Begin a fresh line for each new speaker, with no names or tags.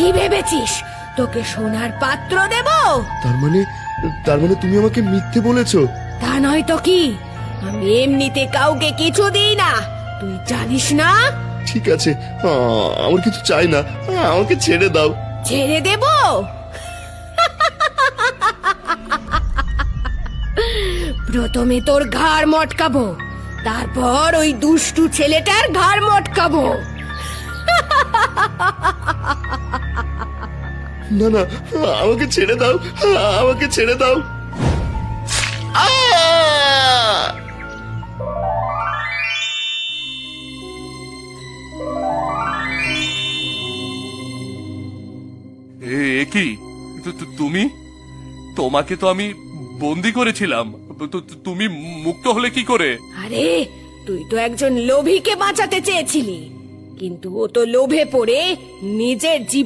কি ভেবেছিস তোকে সোনার পাত্র দেব?
তার মানে তুমি আমাকে মিথ্যে বলেছো?
তা নয় তো কি, আমি এমনিতে কাউকে কিছু দিই না, তুই জানিস না?
ঠিক আছে, আমার কিছু চাই না, আমাকে ছেড়ে দাও।
ছেড়ে দেব? প্রথমে তোর ঘাড় মটকাবো, তারপর ওই দুষ্টু ছেলেটার ঘাড় মটকাবো।
না না, আমাকে ছেড়ে দাও, আমাকে ছেড়ে দাও।
এ কি? তুমি? তোমাকে তো আমি বন্দি করেছিলাম, তুমি মুক্ত হলে কি করে?
আরে তুই তো একজন লোভীকে বাঁচাতে চেয়েছিলি, কিন্তু ও তো লোভে পড়ে নিজের জীবন